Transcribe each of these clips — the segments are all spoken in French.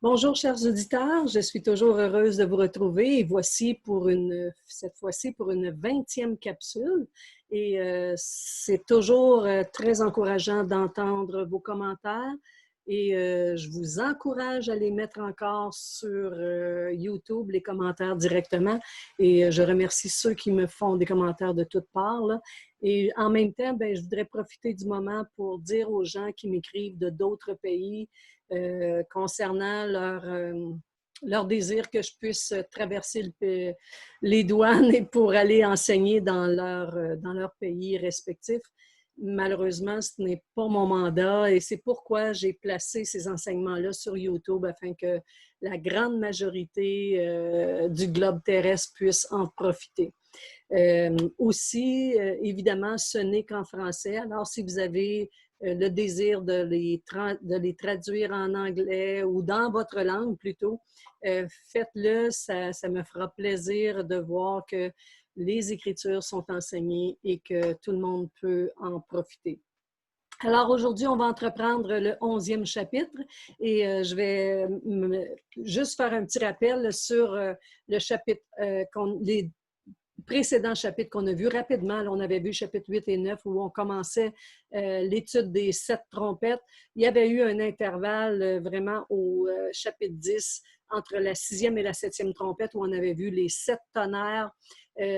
Bonjour, chers auditeurs. Je suis toujours heureuse de vous retrouver et voici cette fois-ci pour une 20e capsule. Et c'est toujours très encourageant d'entendre vos commentaires et je vous encourage à les mettre encore sur YouTube, les commentaires directement. Et je remercie ceux qui me font des commentaires de toutes parts, là. Et en même temps, ben, je voudrais profiter du moment pour dire aux gens qui m'écrivent de d'autres pays concernant leur désir que je puisse traverser les douanes et pour aller enseigner dans leur pays respectif. Malheureusement, ce n'est pas mon mandat et c'est pourquoi j'ai placé ces enseignements-là sur YouTube afin que la grande majorité du globe terrestre puisse en profiter. Aussi, évidemment, ce n'est qu'en français. Alors, si vous avez le désir de les traduire en anglais ou dans votre langue plutôt, faites-le. Ça me fera plaisir de voir que les Écritures sont enseignées et que tout le monde peut en profiter. Alors aujourd'hui, on va entreprendre le 11e chapitre et je vais juste faire un petit rappel sur le chapitre, les précédents chapitres qu'on a vus rapidement. Là, on avait vu chapitre 8 et 9 où on commençait l'étude des 7 trompettes. Il y avait eu un intervalle vraiment au chapitre 10 entre la 6e et la 7e trompette où on avait vu les 7 tonnerres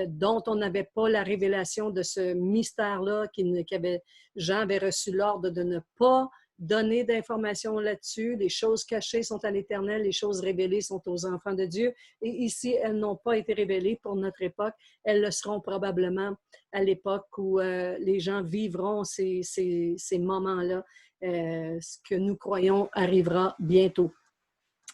dont on n'avait pas la révélation de ce mystère-là Jean avait reçu l'ordre de ne pas donner d'informations là-dessus. Les choses cachées sont à l'Éternel, les choses révélées sont aux enfants de Dieu. Et ici, elles n'ont pas été révélées pour notre époque. Elles le seront probablement à l'époque où les gens vivront ces moments-là. Ce que nous croyons arrivera bientôt.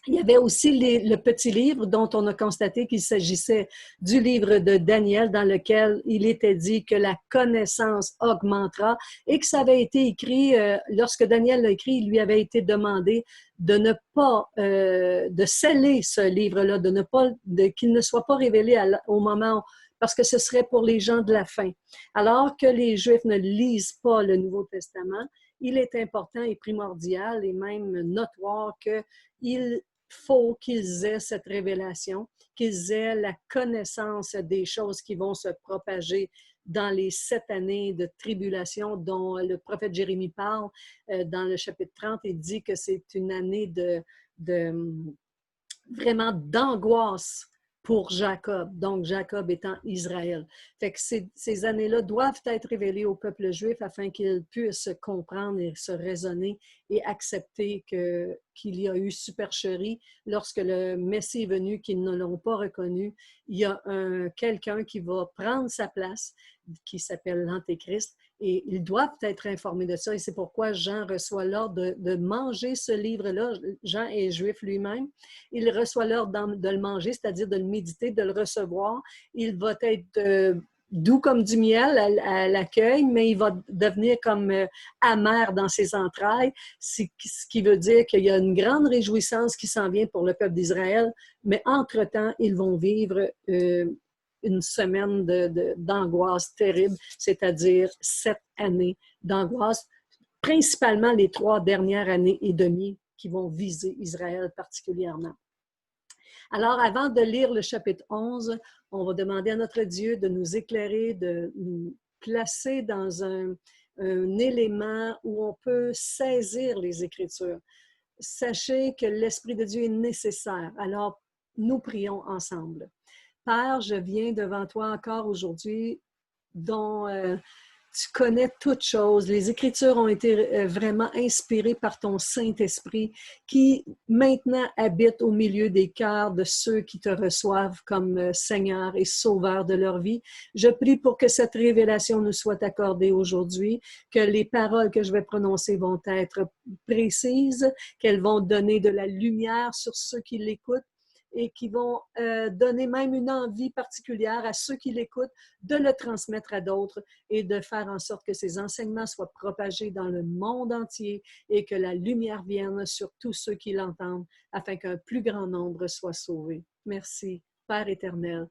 Il y avait aussi le petit livre dont on a constaté qu'il s'agissait du livre de Daniel dans lequel il était dit que la connaissance augmentera et que ça avait été écrit, lorsque Daniel l'a écrit, il lui avait été demandé de ne pas, de sceller ce livre-là, qu'il ne soit pas révélé au moment parce que ce serait pour les gens de la fin. Alors que les Juifs ne lisent pas le Nouveau Testament, il est important et primordial et même notoire qu'il faut qu'ils aient cette révélation, qu'ils aient la connaissance des choses qui vont se propager dans les 7 années de tribulation dont le prophète Jérémie parle dans le chapitre 30. Il dit que c'est une année vraiment d'angoisse pour Jacob, donc Jacob étant Israël. Fait que ces années-là doivent être révélées au peuple juif afin qu'il puisse comprendre et se raisonner et accepter qu'il y a eu supercherie. Lorsque le Messie est venu, qu'ils ne l'ont pas reconnu, il y a quelqu'un qui va prendre sa place, qui s'appelle l'Antéchrist, et ils doivent être informés de ça. Et c'est pourquoi Jean reçoit l'ordre de manger ce livre-là. Jean est juif lui-même. Il reçoit l'ordre de le manger, c'est-à-dire de le méditer, de le recevoir. Il va être doux comme du miel à l'accueil, mais il va devenir comme amer dans ses entrailles, ce qui veut dire qu'il y a une grande réjouissance qui s'en vient pour le peuple d'Israël, mais entre-temps, ils vont vivre une semaine d'angoisse terrible, c'est-à-dire 7 années d'angoisse, principalement les 3 dernières années et demie qui vont viser Israël particulièrement. Alors, avant de lire le chapitre 11, on va demander à notre Dieu de nous éclairer, de nous placer dans un élément où on peut saisir les Écritures. Sachez que l'Esprit de Dieu est nécessaire. Alors, nous prions ensemble. Père, je viens devant toi encore aujourd'hui dont tu connais toutes choses. Les Écritures ont été vraiment inspirées par ton Saint-Esprit qui maintenant habite au milieu des cœurs de ceux qui te reçoivent comme Seigneur et Sauveur de leur vie. Je prie pour que cette révélation nous soit accordée aujourd'hui, que les paroles que je vais prononcer vont être précises, qu'elles vont donner de la lumière sur ceux qui l'écoutent, et qui vont donner même une envie particulière à ceux qui l'écoutent de le transmettre à d'autres et de faire en sorte que ces enseignements soient propagés dans le monde entier et que la lumière vienne sur tous ceux qui l'entendent afin qu'un plus grand nombre soit sauvé. Merci, Père éternel,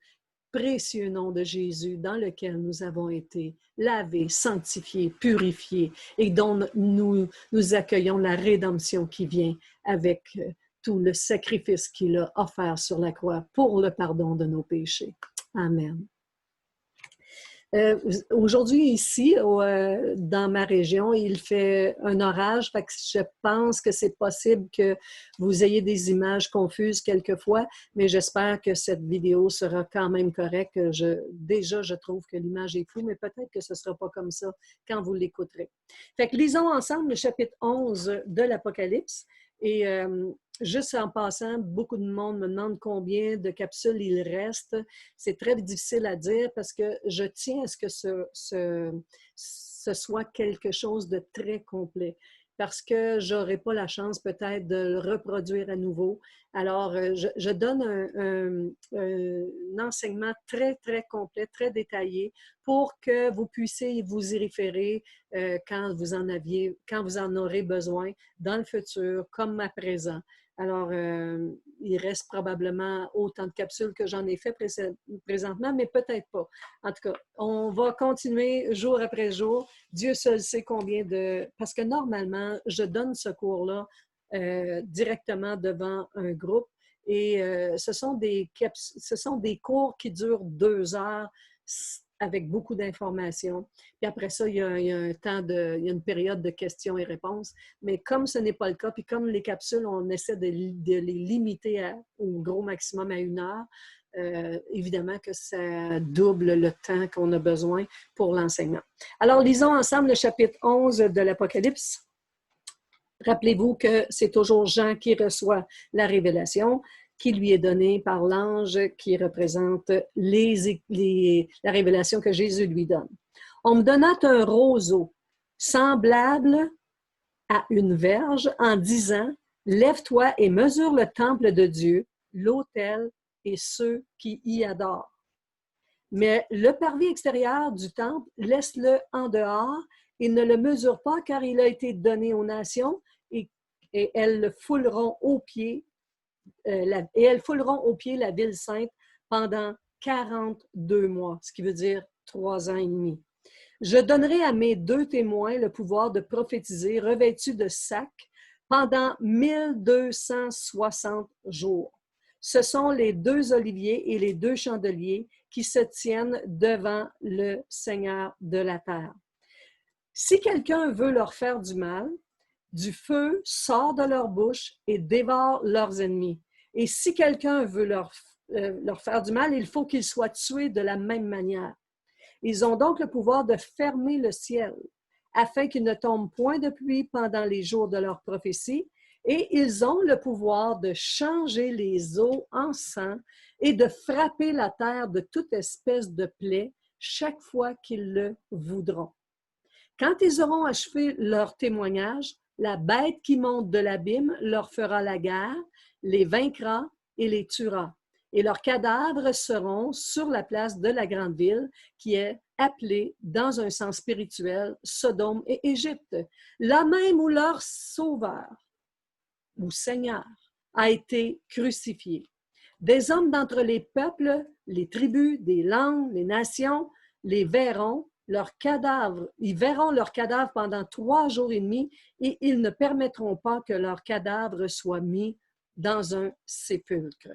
précieux nom de Jésus dans lequel nous avons été lavés, sanctifiés, purifiés et dont nous accueillons la rédemption qui vient avec surtout le sacrifice qu'il a offert sur la croix pour le pardon de nos péchés. Amen. Aujourd'hui, ici, dans ma région, il fait un orage, fait que je pense que c'est possible que vous ayez des images confuses quelquefois, mais j'espère que cette vidéo sera quand même correcte. Déjà, je trouve que l'image est floue, mais peut-être que ce ne sera pas comme ça quand vous l'écouterez. Fait que lisons ensemble le chapitre 11 de l'Apocalypse. Et juste en passant, beaucoup de monde me demande combien de capsules il reste. C'est très difficile à dire parce que je tiens à ce que ce soit quelque chose de très complet parce que je n'aurai pas la chance peut-être de le reproduire à nouveau. Alors, je donne un enseignement très, très complet, très détaillé pour que vous puissiez vous y référer quand vous en aurez besoin dans le futur comme à présent. Alors, il reste probablement autant de capsules que j'en ai fait présentement, mais peut-être pas. En tout cas, on va continuer jour après jour. Dieu seul sait combien de... Parce que normalement, je donne ce cours-là directement devant un groupe et ce sont des cours qui durent 2 heures avec beaucoup d'informations. Puis après ça, il y a une période de questions et réponses. Mais comme ce n'est pas le cas, puis comme les capsules, on essaie de les limiter au gros maximum à 1 heure, évidemment que ça double le temps qu'on a besoin pour l'enseignement. Alors, lisons ensemble le chapitre 11 de l'Apocalypse. Rappelez-vous que c'est toujours Jean qui reçoit la révélation qui lui est donnée par l'ange qui représente la révélation que Jésus lui donne. On me donna un roseau semblable à une verge en disant « Lève-toi et mesure le temple de Dieu, l'autel et ceux qui y adorent. Mais le parvis extérieur du temple, laisse-le en dehors et ne le mesure pas car il a été donné aux nations et elles le fouleront aux pieds la ville sainte pendant 42 mois, ce qui veut dire 3 ans et demi. Je donnerai à mes 2 témoins le pouvoir de prophétiser revêtus de sacs pendant 1260 jours. Ce sont les 2 oliviers et les 2 chandeliers qui se tiennent devant le Seigneur de la terre. Si quelqu'un veut leur faire du mal, du feu sort de leur bouche et dévore leurs ennemis. Et si quelqu'un veut leur faire du mal, il faut qu'ils soient tués de la même manière. Ils ont donc le pouvoir de fermer le ciel, afin qu'il ne tombe point de pluie pendant les jours de leur prophétie, et ils ont le pouvoir de changer les eaux en sang et de frapper la terre de toute espèce de plaie chaque fois qu'ils le voudront. Quand ils auront achevé leur témoignage, la bête qui monte de l'abîme leur fera la guerre, les vaincra et les tuera. Et leurs cadavres seront sur la place de la grande ville qui est appelée, dans un sens spirituel, Sodome et Égypte, là même où leur sauveur ou Seigneur a été crucifié. Des hommes d'entre les peuples, les tribus, des langues, les nations, ils verront leurs cadavres pendant 3 jours et demi et ils ne permettront pas que leurs cadavres soient mis dans un sépulcre.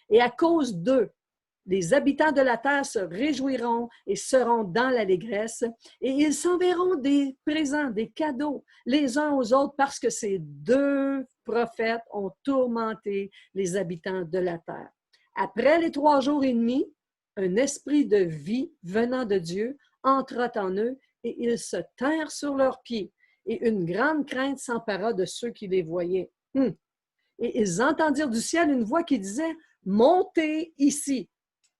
Et à cause d'eux, les habitants de la terre se réjouiront et seront dans l'allégresse et ils s'enverront des présents, des cadeaux les uns aux autres parce que ces 2 prophètes ont tourmenté les habitants de la terre. Après les 3 jours et demi, un esprit de vie venant de Dieu entra en eux et ils se tinrent sur leurs pieds et une grande crainte s'empara de ceux qui les voyaient. Et ils entendirent du ciel une voix qui disait « Montez ici ».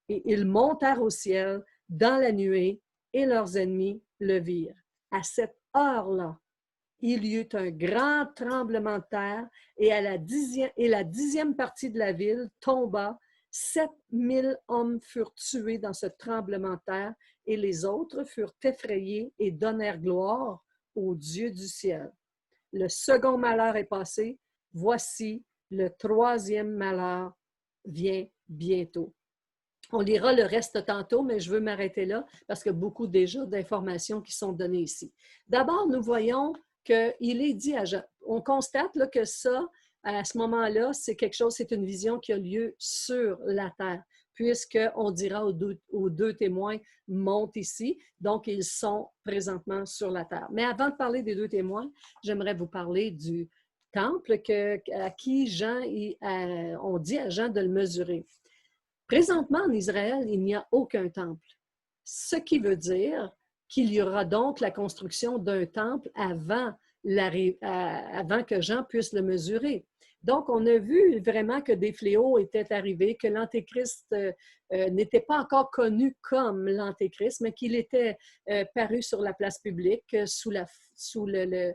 Et ils montèrent au ciel dans la nuée et leurs ennemis le virent. À cette heure-là, il y eut un grand tremblement de terre et la 10e partie de la ville tomba. 7000 hommes furent tués dans ce tremblement de terre et les autres furent effrayés et donnèrent gloire au Dieu du ciel. Le second malheur est passé. Voici, le 3e malheur vient bientôt. On lira le reste tantôt, mais je veux m'arrêter là parce qu'il y a beaucoup déjà d'informations qui sont données ici. D'abord, nous voyons qu'il est dit à Jean. On constate là, que ça, À ce moment-là, c'est quelque chose, c'est une vision qui a lieu sur la terre, puisqu'on dira aux deux témoins, montent ici. Donc, ils sont présentement sur la terre. Mais avant de parler des deux témoins, j'aimerais vous parler du temple à qui Jean, on dit à Jean de le mesurer. Présentement, en Israël, il n'y a aucun temple. Ce qui veut dire qu'il y aura donc la construction d'un temple avant que Jean puisse le mesurer. Donc, on a vu vraiment que des fléaux étaient arrivés, que l'Antéchrist n'était pas encore connu comme l'Antéchrist, mais qu'il était paru sur la place publique sous les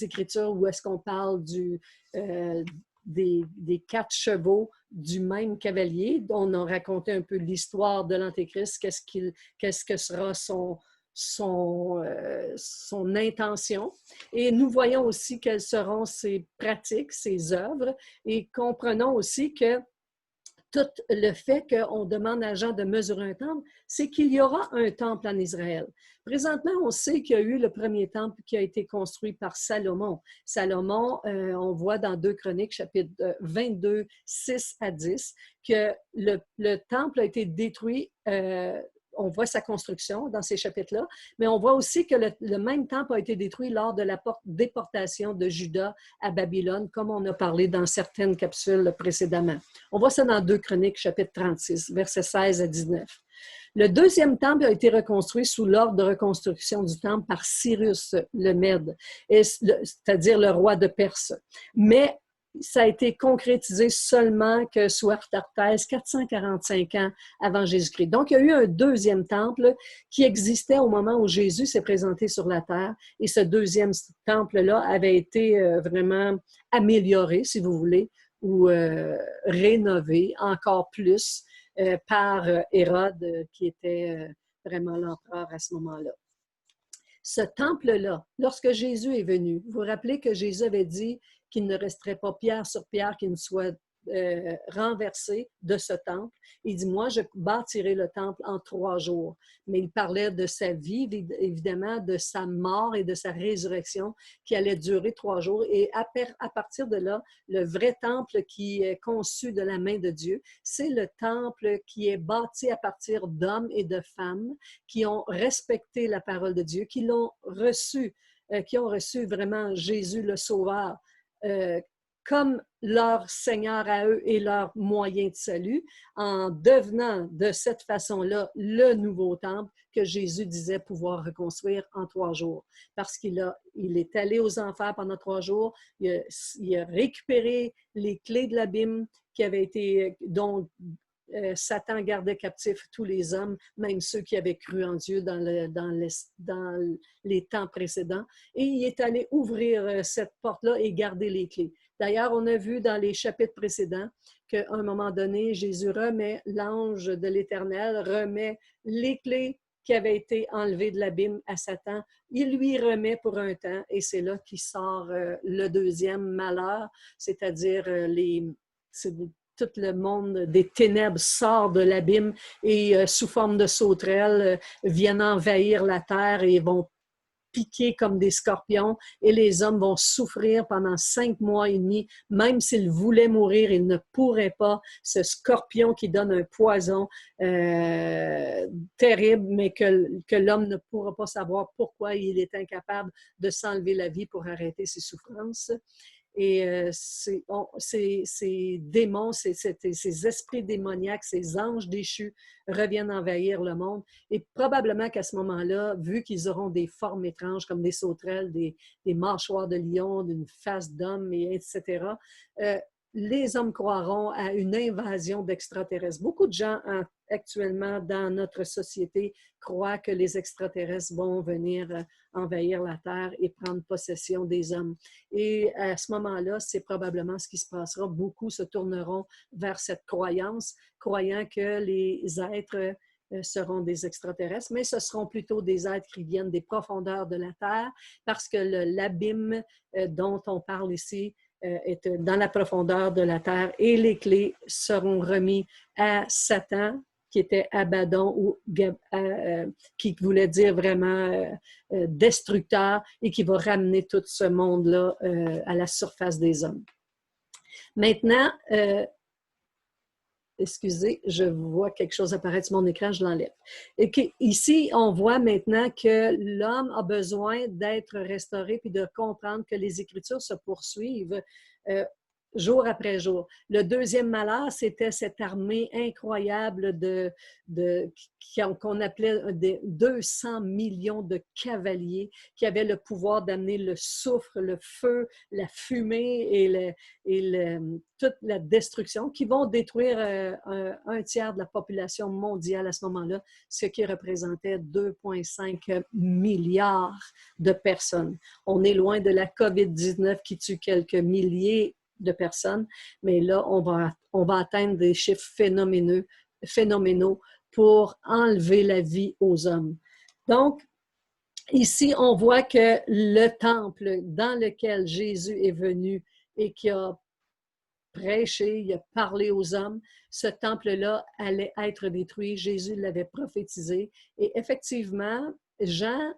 Écritures où est-ce qu'on parle des 4 chevaux du même cavalier. On a raconté un peu l'histoire de l'Antéchrist, qu'est-ce que sera son intention. Et nous voyons aussi quelles seront ses pratiques, ses œuvres, et comprenons aussi que tout le fait qu'on demande à Jean de mesurer un temple, c'est qu'il y aura un temple en Israël. Présentement, on sait qu'il y a eu le premier temple qui a été construit par Salomon. Salomon, on voit dans 2 Chroniques, chapitre 22, 6 à 10, que le temple a été détruit. On voit sa construction dans ces chapitres-là, mais on voit aussi que le même temple a été détruit lors de la déportation de Juda à Babylone, comme on a parlé dans certaines capsules précédemment. On voit ça dans 2 Chroniques, chapitre 36, versets 16 à 19. Le deuxième temple a été reconstruit sous l'ordre de reconstruction du temple par Cyrus le Mède, c'est-à-dire le roi de Perse. Mais ça a été concrétisé seulement que sous Artaxerxès, 445 ans avant Jésus-Christ. Donc, il y a eu un deuxième temple qui existait au moment où Jésus s'est présenté sur la terre. Et ce deuxième temple-là avait été vraiment amélioré, si vous voulez, ou rénové encore plus par Hérode, qui était vraiment l'empereur à ce moment-là. Ce temple-là, lorsque Jésus est venu, vous vous rappelez que Jésus avait dit qu'il ne resterait pas pierre sur pierre qui ne soit renversé de ce temple. Il dit, moi, je bâtirai le temple en 3 jours. Mais il parlait de sa vie, évidemment, de sa mort et de sa résurrection qui allait durer 3 jours. Et à partir de là, le vrai temple qui est conçu de la main de Dieu, c'est le temple qui est bâti à partir d'hommes et de femmes qui ont respecté la parole de Dieu, qui ont reçu vraiment Jésus le Sauveur comme leur Seigneur à eux et leur moyen de salut, en devenant de cette façon-là le nouveau temple que Jésus disait pouvoir reconstruire en 3 jours. Parce qu'il est allé aux enfers pendant 3 jours, il a récupéré les clés de l'abîme dont Satan gardait captifs tous les hommes, même ceux qui avaient cru en Dieu dans les temps précédents. Et il est allé ouvrir cette porte-là et garder les clés. D'ailleurs, on a vu dans les chapitres précédents qu'à un moment donné, Jésus l'ange de l'Éternel remet les clés qui avaient été enlevées de l'abîme à Satan. Il lui remet pour un temps et c'est là qu'il sort le deuxième malheur, c'est-à-dire tout le monde des ténèbres sort de l'abîme et sous forme de sauterelles viennent envahir la terre et vont piquer comme des scorpions et les hommes vont souffrir pendant 5 mois et demi. Même s'ils voulaient mourir, ils ne pourraient pas. Ce scorpion qui donne un poison terrible, mais que l'homme ne pourra pas savoir pourquoi il est incapable de s'enlever la vie pour arrêter ses souffrances. Et ces démons, ces esprits démoniaques, ces anges déchus reviennent envahir le monde. Et probablement qu'à ce moment-là, vu qu'ils auront des formes étranges comme des sauterelles, des mâchoires de lion, d'une face d'homme, etc., les hommes croiront à une invasion d'extraterrestres. Beaucoup de gens actuellement dans notre société croient que les extraterrestres vont venir envahir la Terre et prendre possession des hommes. Et à ce moment-là, c'est probablement ce qui se passera. Beaucoup se tourneront vers cette croyance, croyant que les êtres seront des extraterrestres, mais ce seront plutôt des êtres qui viennent des profondeurs de la Terre, parce que l'abîme dont on parle ici est dans la profondeur de la terre et les clés seront remises à Satan qui était Abaddon, ou qui voulait dire vraiment destructeur, et qui va ramener tout ce monde-là à la surface des hommes. Maintenant, excusez, je vois quelque chose apparaître sur mon écran, je l'enlève. Ici, on voit maintenant que l'homme a besoin d'être restauré puis de comprendre que les Écritures se poursuivent jour après jour. Le deuxième malheur, c'était cette armée incroyable qu'on appelait 200 millions de cavaliers qui avaient le pouvoir d'amener le soufre, le feu, la fumée et toute la destruction, qui vont détruire un tiers de la population mondiale à ce moment-là, ce qui représentait 2,5 milliards de personnes. On est loin de la COVID-19 qui tue quelques milliers de personnes, mais là, on va atteindre des chiffres phénoménaux pour enlever la vie aux hommes. Donc, ici, on voit que le temple dans lequel Jésus est venu et qui a prêché, il a parlé aux hommes, ce temple-là allait être détruit. Jésus l'avait prophétisé. Et effectivement, Jean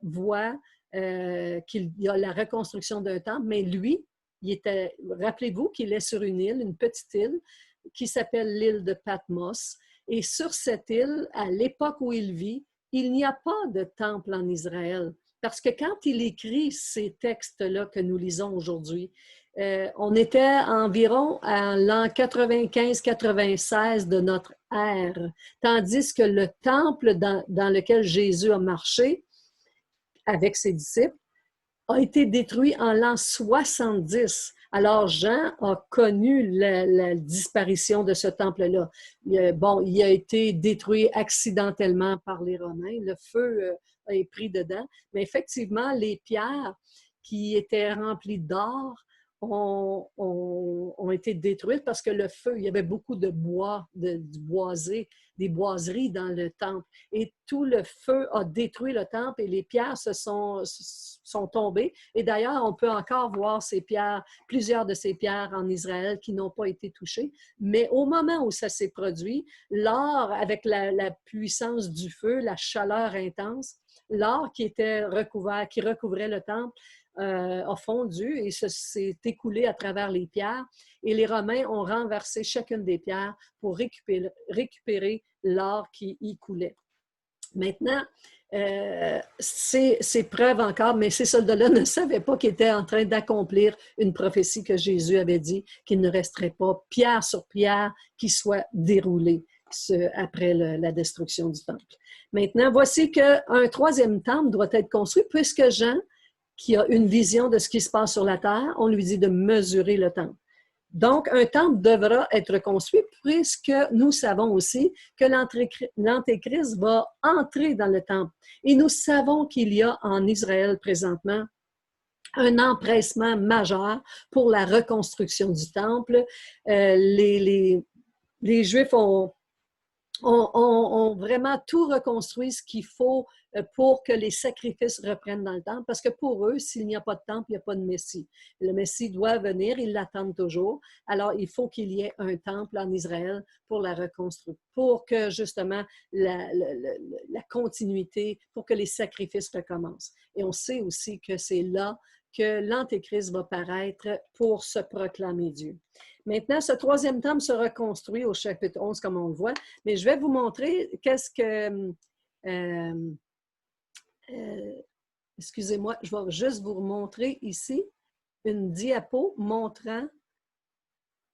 voit qu'il y a la reconstruction d'un temple, mais lui, rappelez-vous qu'il est sur une petite île, qui s'appelle l'île de Patmos. Et sur cette île, à l'époque où il vit, il n'y a pas de temple en Israël. Parce que quand il écrit ces textes-là que nous lisons aujourd'hui, on était environ à l'an 95-96 de notre ère, tandis que le temple dans lequel Jésus a marché avec ses disciples a été détruit en l'an 70. Alors, Jean a connu la disparition de ce temple-là. Il a été détruit accidentellement par les Romains. Le feu est pris dedans. Mais effectivement, les pierres qui étaient remplies d'or ont été détruites parce que le feu, il y avait beaucoup de bois, du boisé, des boiseries dans le temple. Et tout le feu a détruit le temple et les pierres sont tombées. Et d'ailleurs, on peut encore voir ces pierres, plusieurs de ces pierres en Israël qui n'ont pas été touchées. Mais au moment où ça s'est produit, l'or, avec la puissance du feu, la chaleur intense, l'or qui recouvrait le temple, a fondu et s'est écoulé à travers les pierres. Et les Romains ont renversé chacune des pierres pour récupérer l'or qui y coulait. Maintenant, c'est preuve encore, mais ces soldats-là ne savaient pas qu'ils étaient en train d'accomplir une prophétie que Jésus avait dit, qu'il ne resterait pas pierre sur pierre qui soit déroulée après la destruction du temple. Maintenant, voici qu'un troisième temple doit être construit, puisque Jean, qui a une vision de ce qui se passe sur la terre, on lui dit de mesurer le temple. Donc, un temple devra être construit puisque nous savons aussi que l'Antéchrist va entrer dans le temple. Et nous savons qu'il y a en Israël présentement un empressement majeur pour la reconstruction du temple. Les Juifs ont vraiment tout reconstruit ce qu'il faut pour que les sacrifices reprennent dans le temple, parce que pour eux, s'il n'y a pas de temple, il n'y a pas de Messie. Le Messie doit venir, ils l'attendent toujours. Alors, il faut qu'il y ait un temple en Israël pour la reconstruire, pour que justement la continuité, pour que les sacrifices recommencent. Et on sait aussi que c'est là que l'Antéchrist va paraître pour se proclamer Dieu. Maintenant, ce troisième temple se reconstruit au chapitre 11, comme on le voit, mais je vais vous montrer qu'est-ce que... excusez-moi, je vais juste vous montrer ici une diapo montrant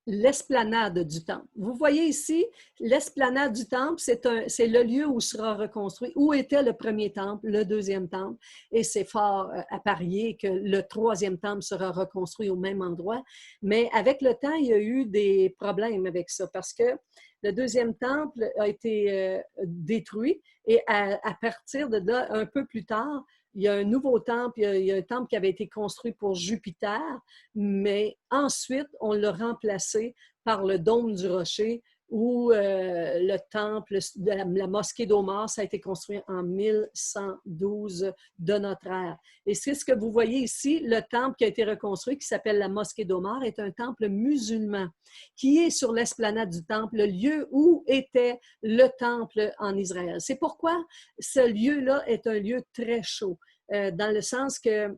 l'esplanade du temple. Vous voyez ici, l'esplanade du temple, c'est le lieu où sera reconstruit, où était le premier temple, le deuxième temple, et c'est fort à parier que le troisième temple sera reconstruit au même endroit. Mais avec le temps, il y a eu des problèmes avec ça, parce que le deuxième temple a été détruit, et à partir de là, un peu plus tard, il y a un nouveau temple, il y a un temple qui avait été construit pour Jupiter, mais ensuite, on l'a remplacé par le dôme du rocher où le temple de la mosquée d'Omar, ça a été construit en 1112 de notre ère. Et c'est ce que vous voyez ici, le temple qui a été reconstruit, qui s'appelle la mosquée d'Omar, est un temple musulman qui est sur l'esplanade du temple, le lieu où était le temple en Israël. C'est pourquoi ce lieu-là est un lieu très chaud, dans le sens que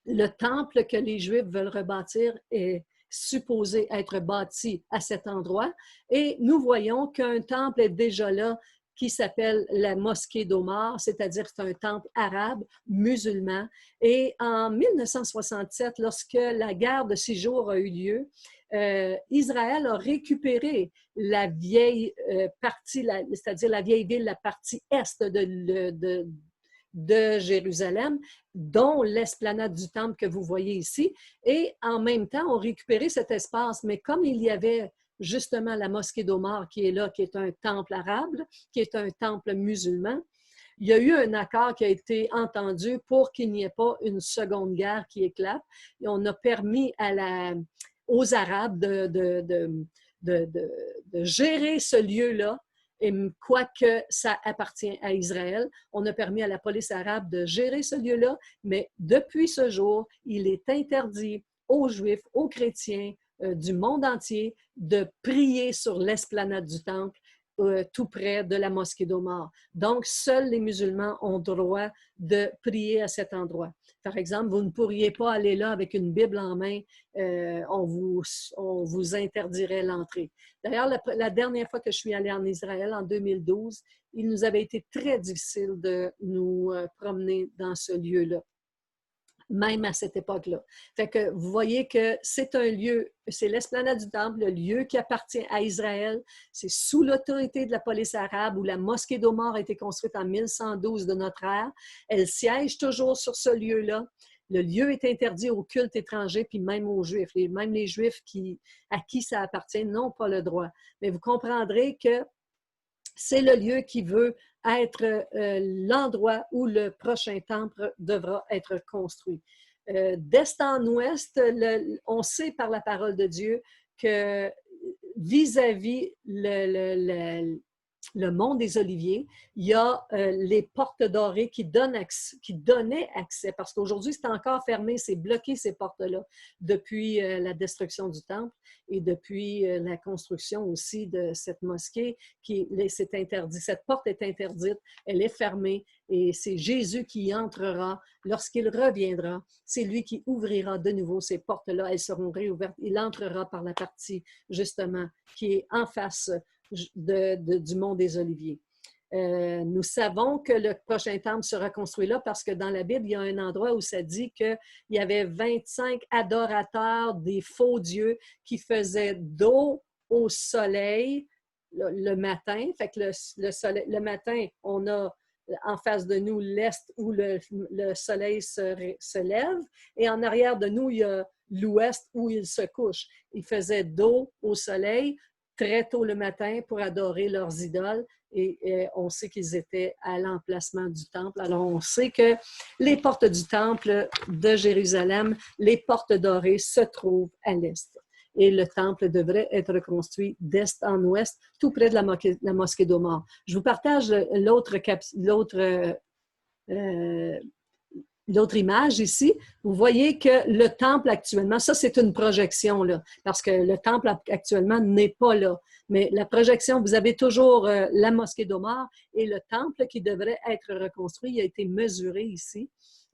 le temple que les Juifs veulent rebâtir est supposé être bâti à cet endroit. Et nous voyons qu'un temple est déjà là qui s'appelle la mosquée d'Omar, c'est-à-dire que c'est un temple arabe, musulman. Et en 1967, lorsque la guerre de 6 jours a eu lieu, Israël a récupéré la vieille partie, c'est-à-dire la vieille ville, la partie est de Jérusalem, dont l'esplanade du temple que vous voyez ici, et en même temps, ont récupéré cet espace. Mais comme il y avait justement la mosquée d'Omar qui est là, qui est un temple arabe, qui est un temple musulman, il y a eu un accord qui a été entendu pour qu'il n'y ait pas une seconde guerre qui éclate. Et on a permis aux Arabes de gérer ce lieu-là. Et quoique ça appartient à Israël, on a permis à la police arabe de gérer ce lieu-là, mais depuis ce jour, il est interdit aux Juifs, aux chrétiens du monde entier de prier sur l'esplanade du temple tout près de la mosquée d'Omar. Donc, seuls les musulmans ont droit de prier à cet endroit. Par exemple, vous ne pourriez pas aller là avec une Bible en main, on vous interdirait l'entrée. D'ailleurs, la dernière fois que je suis allée en Israël, en 2012, il nous avait été très difficile de nous promener dans ce lieu-là, même à cette époque-là. Fait que vous voyez que c'est un lieu, c'est l'esplanade du temple, le lieu qui appartient à Israël. C'est sous l'autorité de la police arabe où la mosquée d'Omar a été construite en 1112 de notre ère. Elle siège toujours sur ce lieu-là. Le lieu est interdit aux cultes étrangers, puis même aux Juifs. Même les Juifs à qui ça appartient n'ont pas le droit. Mais vous comprendrez que c'est le lieu qui veut être l'endroit où le prochain temple devra être construit. D'est en ouest, on sait par la parole de Dieu que vis-à-vis le mont des Oliviers, il y a les portes dorées qui donnaient accès, parce qu'aujourd'hui, c'est encore fermé, c'est bloqué ces portes-là depuis la destruction du temple et depuis la construction aussi de cette mosquée c'est interdit. Cette porte est interdite, elle est fermée et c'est Jésus qui y entrera lorsqu'il reviendra. C'est lui qui ouvrira de nouveau ces portes-là, elles seront réouvertes. Il entrera par la partie, justement, qui est en face du mont des Oliviers. Nous savons que le prochain temple sera construit là parce que dans la Bible, il y a un endroit où ça dit qu'il y avait 25 adorateurs des faux dieux qui faisaient dos au soleil le matin. Fait que le matin, on a en face de nous l'est où le soleil se lève et en arrière de nous, il y a l'ouest où il se couche. Ils faisaient dos au soleil très tôt le matin pour adorer leurs idoles et on sait qu'ils étaient à l'emplacement du temple. Alors, on sait que les portes du temple de Jérusalem, les portes dorées, se trouvent à l'est. Et le temple devrait être construit d'est en ouest, tout près de la mosquée d'Omar. Je vous partage l'autre image ici. Vous voyez que le temple actuellement, ça c'est une projection, là, parce que le temple actuellement n'est pas là. Mais la projection, vous avez toujours la mosquée d'Omar et le temple qui devrait être reconstruit, il a été mesuré ici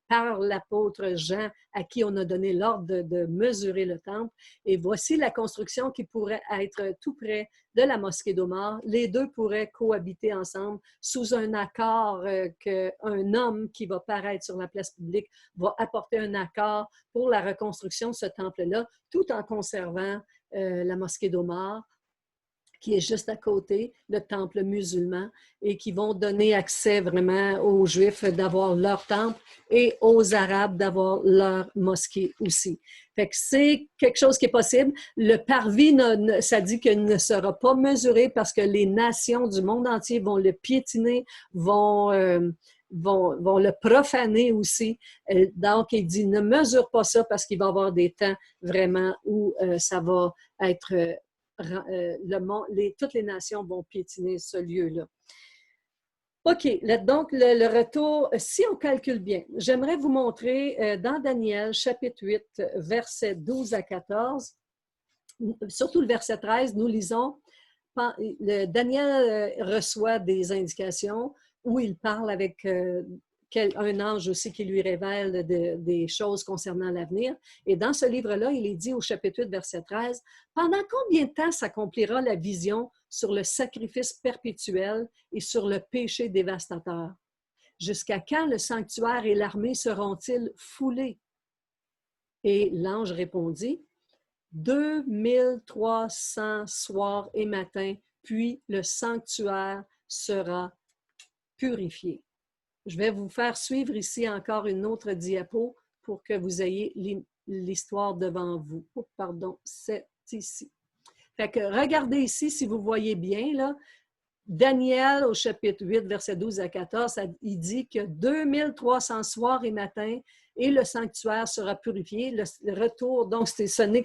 par l'apôtre Jean, à qui on a donné l'ordre de mesurer le temple. Et voici la construction qui pourrait être tout près de la mosquée d'Omar. Les deux pourraient cohabiter ensemble sous un accord qu'un homme qui va paraître sur la place publique va apporter un accord pour la reconstruction de ce temple-là, tout en conservant la mosquée d'Omar, qui est juste à côté, le temple musulman, et qui vont donner accès vraiment aux Juifs d'avoir leur temple et aux Arabes d'avoir leur mosquée aussi. Fait que c'est quelque chose qui est possible. Le parvis, ça dit qu'il ne sera pas mesuré parce que les nations du monde entier vont le piétiner, vont le profaner aussi. Donc, il dit, ne mesure pas ça parce qu'il va y avoir des temps vraiment où ça va être toutes les nations vont piétiner ce lieu-là. OK, donc le retour, si on calcule bien, j'aimerais vous montrer dans Daniel, chapitre 8, versets 12 à 14, surtout le verset 13, nous lisons, Daniel reçoit des indications où il parle avec un ange aussi qui lui révèle des choses concernant l'avenir. Et dans ce livre-là, il est dit au chapitre 8, verset 13, « Pendant combien de temps s'accomplira la vision sur le sacrifice perpétuel et sur le péché dévastateur? Jusqu'à quand le sanctuaire et l'armée seront-ils foulés? » Et l'ange répondit, « 2300 soirs et matins, puis le sanctuaire sera purifié. » Je vais vous faire suivre ici encore une autre diapo pour que vous ayez l'histoire devant vous. Oh, pardon, c'est ici. Fait que regardez ici, si vous voyez bien, là, Daniel, au chapitre 8, versets 12 à 14, il dit que 2300 soirs et matins et le sanctuaire sera purifié. Le retour, donc,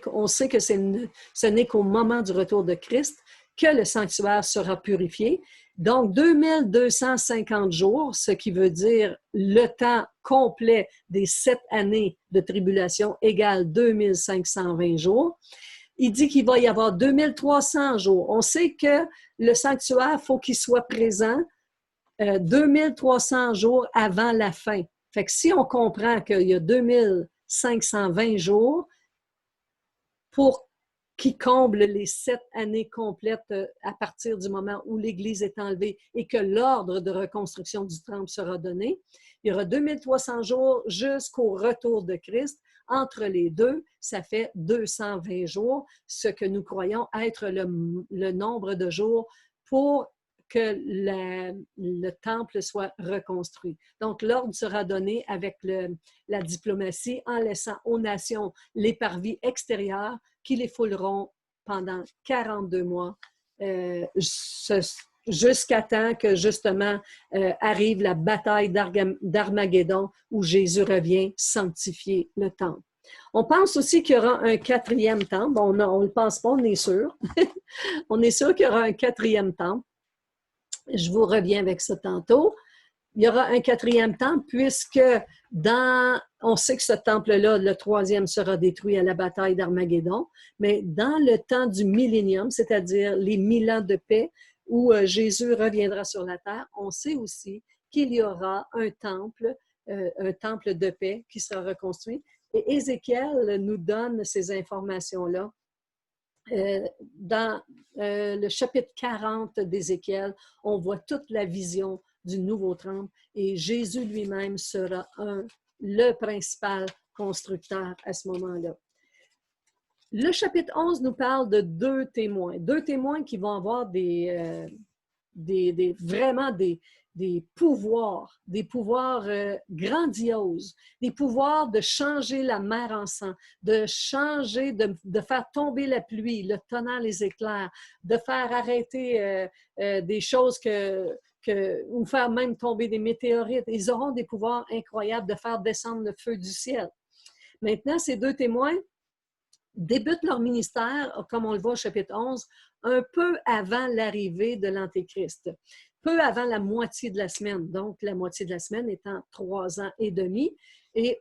on sait que ce n'est qu'au moment du retour de Christ que le sanctuaire sera purifié. Donc, 2250 jours, ce qui veut dire le temps complet des 7 années de tribulation égale 2520 jours. Il dit qu'il va y avoir 2300 jours. On sait que le sanctuaire, il faut qu'il soit présent 2300 jours avant la fin. Fait que si on comprend qu'il y a 2520 jours pour qui comble les 7 années complètes à partir du moment où l'Église est enlevée et que l'ordre de reconstruction du temple sera donné. Il y aura 2300 jours jusqu'au retour de Christ. Entre les deux, ça fait 220 jours, ce que nous croyons être le nombre de jours pour que le temple soit reconstruit. Donc, l'ordre sera donné avec la diplomatie en laissant aux nations les parvis extérieurs qui les fouleront pendant 42 mois jusqu'à temps que justement arrive la bataille d'Armageddon où Jésus revient sanctifier le temple. On pense aussi qu'il y aura un 4e temple. Bon, on ne le pense pas, on est sûr. On est sûr qu'il y aura un 4e temple. Je vous reviens avec ça tantôt. Il y aura un 4e temple puisque on sait que ce temple-là, le 3e, sera détruit à la bataille d'Armageddon, mais dans le temps du millénium, c'est-à-dire les 1000 ans de paix où Jésus reviendra sur la terre, on sait aussi qu'il y aura un temple de paix qui sera reconstruit. Et Ézéchiel nous donne ces informations-là. Dans le chapitre 40 d'Ézéchiel, on voit toute la vision du nouveau temple et Jésus lui-même sera le principal constructeur à ce moment-là. Le chapitre 11 nous parle de 2 témoins qui vont avoir vraiment des pouvoirs grandioses, des pouvoirs de changer la mer en sang, de changer, de faire tomber la pluie, le tonnerre, les éclairs, de faire arrêter des choses ou faire même tomber des météorites. Ils auront des pouvoirs incroyables de faire descendre le feu du ciel. Maintenant, ces 2 témoins débutent leur ministère, comme on le voit au chapitre 11, un peu avant l'arrivée de l'Antéchrist, peu avant la moitié de la semaine. Donc, la moitié de la semaine étant 3 ans et demi, et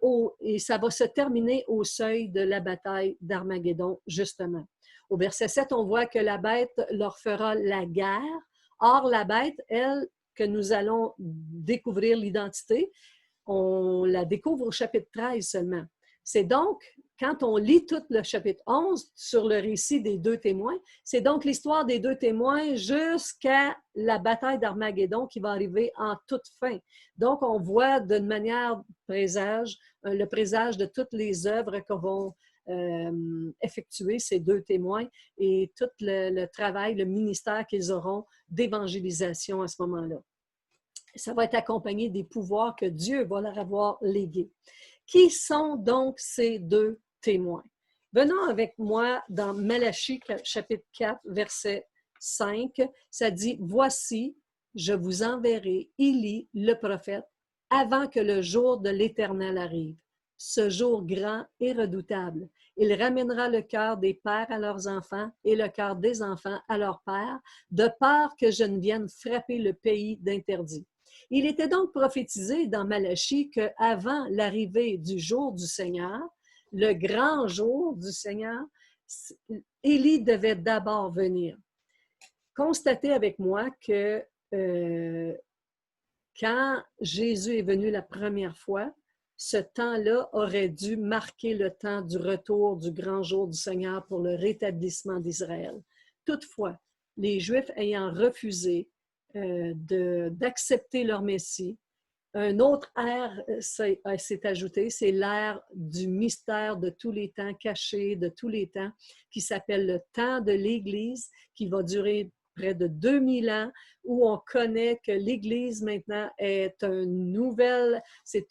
ça va se terminer au seuil de la bataille d'Armageddon, justement. Au verset 7, on voit que la bête leur fera la guerre. Or, la bête, elle, que nous allons découvrir l'identité, on la découvre au chapitre 13 seulement. C'est donc, quand on lit tout le chapitre 11 sur le récit des 2 témoins, c'est donc l'histoire des 2 témoins jusqu'à la bataille d'Armageddon qui va arriver en toute fin. Donc, on voit d'une manière le présage de toutes les œuvres que vont effectuer ces 2 témoins et tout le travail, le ministère qu'ils auront d'évangélisation à ce moment-là. Ça va être accompagné des pouvoirs que Dieu va leur avoir légués. Qui sont donc ces 2 témoins? Venons avec moi dans Malachie, chapitre 4, verset 5. Ça dit, « Voici, je vous enverrai Élie, le prophète, avant que le jour de l'Éternel arrive. ce jour grand et redoutable. Il ramènera le cœur des pères à leurs enfants et le cœur des enfants à leurs pères, de peur que je ne vienne frapper le pays d'interdit. Il était donc prophétisé dans Malachie qu'avant l'arrivée du jour du Seigneur, le grand jour du Seigneur, Élie devait d'abord venir. Constatez avec moi que quand Jésus est venu la première fois, ce temps-là aurait dû marquer le temps du retour du grand jour du Seigneur pour le rétablissement d'Israël. Toutefois, les Juifs ayant refusé d'accepter leur Messie, un autre ère s'est ajouté, c'est l'ère du mystère de tous les temps, caché de tous les temps, qui s'appelle le temps de l'Église, qui va durer près de 2000 ans, où on connaît que l'Église maintenant c'est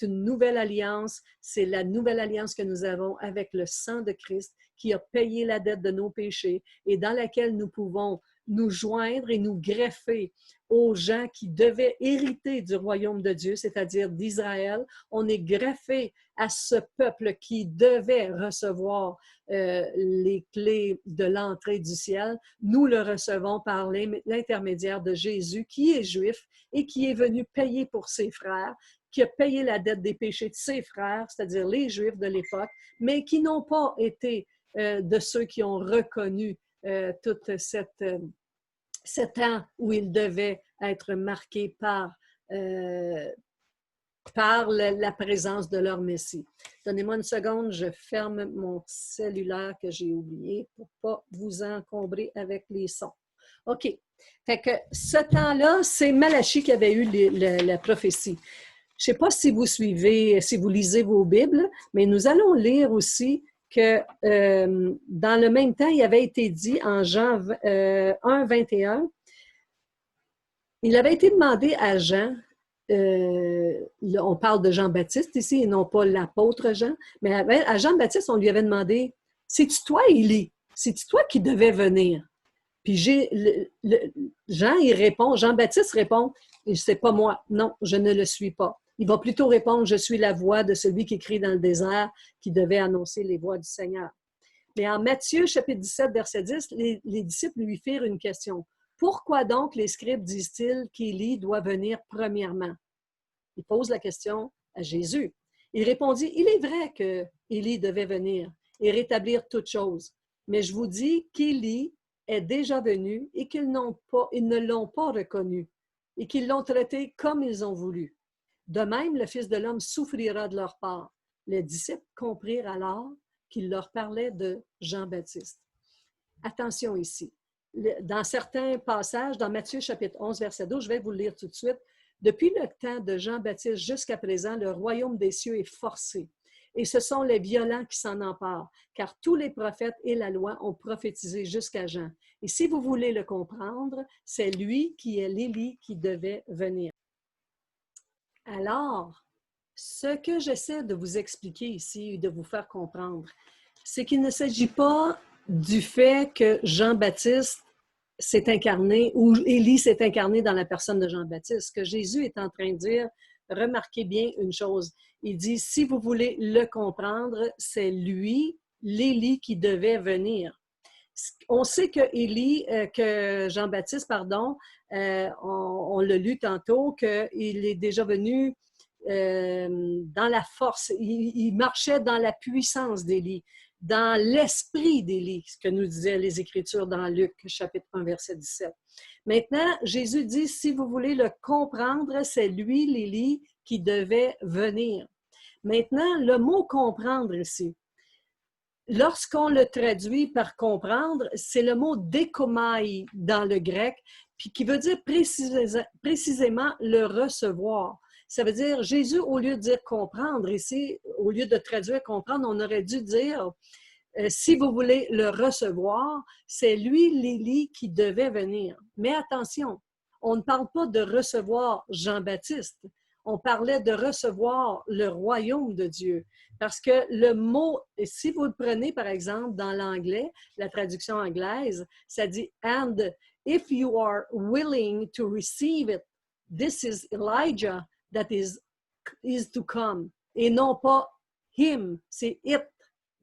une nouvelle alliance, c'est la nouvelle alliance que nous avons avec le sang de Christ qui a payé la dette de nos péchés et dans laquelle nous pouvons nous joindre et nous greffer aux gens qui devaient hériter du royaume de Dieu, c'est-à-dire d'Israël. On est greffé à ce peuple qui devait recevoir les clés de l'entrée du ciel. Nous le recevons par l'intermédiaire de Jésus, qui est juif et qui est venu payer pour ses frères, qui a payé la dette des péchés de ses frères, c'est-à-dire les Juifs de l'époque, mais qui n'ont pas été de ceux qui ont reconnu toute cet temps où ils devaient être marqués par la présence de leur Messie. Donnez-moi une seconde, je ferme mon cellulaire que j'ai oublié pour ne pas vous encombrer avec les sons. OK. Fait que ce temps-là, c'est Malachie qui avait eu la prophétie. Je ne sais pas si vous suivez, si vous lisez vos Bibles, mais nous allons lire aussi que dans le même temps, il avait été dit en Jean 1, 21, il avait été demandé à Jean, on parle de Jean-Baptiste ici et non pas l'apôtre Jean, mais à Jean-Baptiste, on lui avait demandé, c'est-tu toi, Élie? C'est-tu toi qui devais venir? Puis Jean, il répond, Jean-Baptiste répond, c'est pas moi, non, je ne le suis pas. Il va plutôt répondre, je suis la voix de celui qui crie dans le désert, qui devait annoncer les voix du Seigneur. Mais en Matthieu, chapitre 17, verset 10, les disciples lui firent une question. Pourquoi donc les scribes disent-ils qu'Élie doit venir premièrement? Il pose la question à Jésus. Il répondit, il est vrai que Élie devait venir et rétablir toutes choses, mais je vous dis qu'Élie est déjà venu et qu'ils ne l'ont pas reconnu et qu'ils l'ont traité comme ils ont voulu. De même, le Fils de l'homme souffrira de leur part. Les disciples comprirent alors qu'il leur parlait de Jean-Baptiste. Attention ici. Dans certains passages, dans Matthieu chapitre 11, verset 12, je vais vous le lire tout de suite. Depuis le temps de Jean-Baptiste jusqu'à présent, le royaume des cieux est forcé. Et ce sont les violents qui s'en emparent, car tous les prophètes et la loi ont prophétisé jusqu'à Jean. Et si vous voulez le comprendre, c'est lui qui est l'Élie qui devait venir. Alors, ce que j'essaie de vous expliquer ici et de vous faire comprendre, c'est qu'il ne s'agit pas du fait que Jean-Baptiste s'est incarné ou Élie s'est incarné dans la personne de Jean-Baptiste. Ce que Jésus est en train de dire, remarquez bien une chose. Il dit, si vous voulez le comprendre, c'est lui, l'Élie, qui devait venir. On sait que Jean-Baptiste, on l'a lu tantôt, qu'il est déjà venu dans la force. Il marchait dans la puissance d'Élie, dans l'esprit d'Élie, ce que nous disaient les Écritures dans Luc, chapitre 1, verset 17. Maintenant, Jésus dit, si vous voulez le comprendre, c'est lui, l'Élie, qui devait venir. Maintenant, le mot « comprendre » ici, lorsqu'on le traduit par « comprendre », c'est le mot « dékomai » dans le grec, puis qui veut dire précisément le recevoir. Ça veut dire, Jésus, au lieu de dire « comprendre » ici, au lieu de traduire « comprendre », on aurait dû dire si vous voulez le recevoir, c'est lui, l'Élie, qui devait venir. Mais attention, on ne parle pas de recevoir Jean-Baptiste. On parlait de recevoir le royaume de Dieu. Parce que le mot, si vous le prenez par exemple dans l'anglais, la traduction anglaise, ça dit « And if you are willing to receive it, this is Elijah that is to come. » Et non pas « him, c'est it.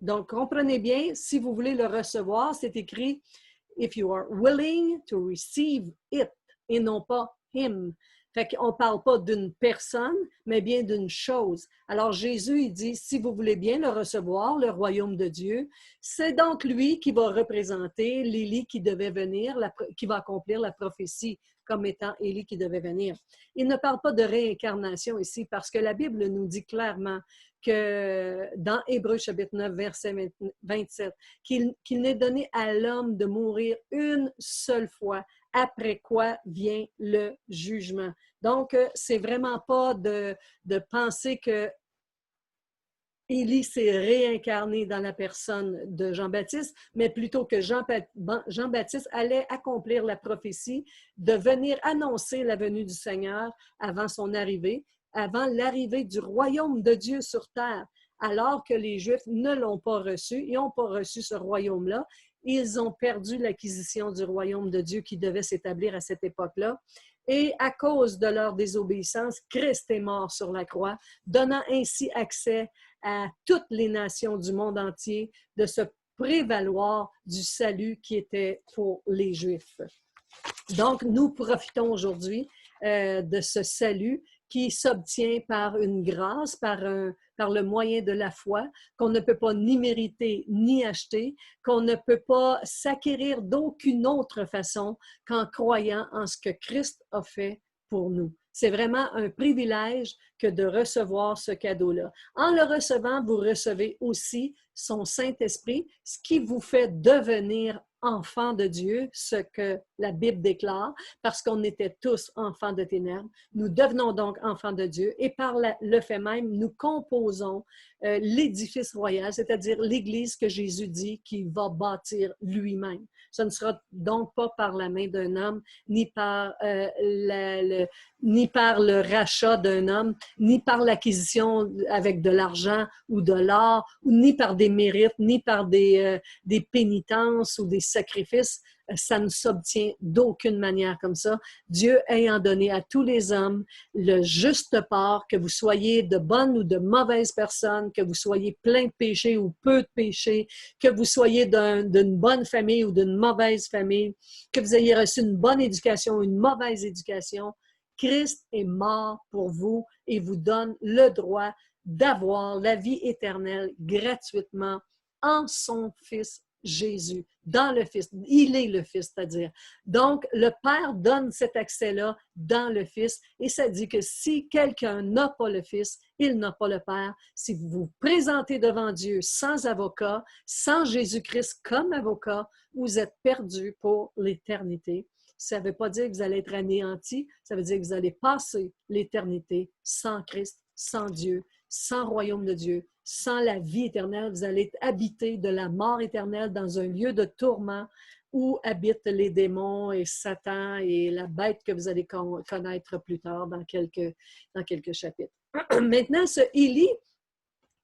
Donc, comprenez bien, si vous voulez le recevoir, c'est écrit « if you are willing to receive it » et non pas « him ». Fait qu'on ne parle pas d'une personne, mais bien d'une chose. Alors Jésus, il dit, si vous voulez bien le recevoir, le royaume de Dieu, c'est donc lui qui va représenter l'Élie qui devait venir, qui va accomplir la prophétie comme étant Élie qui devait venir. Il ne parle pas de réincarnation ici parce que la Bible nous dit clairement que dans Hébreux chapitre 9, verset 27, qu'il n'est donné à l'homme de mourir une seule fois, après quoi vient le jugement. Donc, c'est vraiment pas de penser que Élie s'est réincarné dans la personne de Jean-Baptiste, mais plutôt que Jean-Baptiste allait accomplir la prophétie de venir annoncer la venue du Seigneur avant son arrivée, avant l'arrivée du royaume de Dieu sur terre, alors que les Juifs ne l'ont pas reçu, ils n'ont pas reçu ce royaume-là. Ils ont perdu l'acquisition du royaume de Dieu qui devait s'établir à cette époque-là. Et à cause de leur désobéissance, Christ est mort sur la croix, donnant ainsi accès à toutes les nations du monde entier de se prévaloir du salut qui était pour les Juifs. Donc, nous profitons aujourd'hui de ce salut qui s'obtient par une grâce, par le moyen de la foi, qu'on ne peut pas ni mériter ni acheter, qu'on ne peut pas s'acquérir d'aucune autre façon qu'en croyant en ce que Christ a fait pour nous. C'est vraiment un privilège que de recevoir ce cadeau-là. En le recevant, vous recevez aussi son Saint-Esprit, ce qui vous fait devenir enfants de Dieu, ce que la Bible déclare, parce qu'on était tous enfants de ténèbres. Nous devenons donc enfants de Dieu et par le fait même, nous composons l'édifice royal, c'est-à-dire l'Église que Jésus dit qu'il va bâtir lui-même. Ce ne sera donc pas par la main d'un homme, ni par le rachat d'un homme, ni par l'acquisition avec de l'argent ou de l'or, ni par des mérites, ni par des pénitences ou des sacrifices. Ça ne s'obtient d'aucune manière comme ça. Dieu ayant donné à tous les hommes le juste part, que vous soyez de bonnes ou de mauvaises personnes, que vous soyez plein de péchés ou peu de péchés, que vous soyez d'une bonne famille ou d'une mauvaise famille, que vous ayez reçu une bonne éducation ou une mauvaise éducation, Christ est mort pour vous et vous donne le droit d'avoir la vie éternelle gratuitement en son Fils Jésus, dans le Fils. Il est le Fils, c'est-à-dire. Donc, le Père donne cet accès-là dans le Fils et ça dit que si quelqu'un n'a pas le Fils, il n'a pas le Père. Si vous vous présentez devant Dieu sans avocat, sans Jésus-Christ comme avocat, vous êtes perdu pour l'éternité. Ça ne veut pas dire que vous allez être anéanti, ça veut dire que vous allez passer l'éternité sans Christ, sans Dieu, sans royaume de Dieu, sans la vie éternelle. Vous allez être habité de la mort éternelle dans un lieu de tourment où habitent les démons et Satan et la bête que vous allez connaître plus tard dans quelques chapitres. Maintenant, ce Élie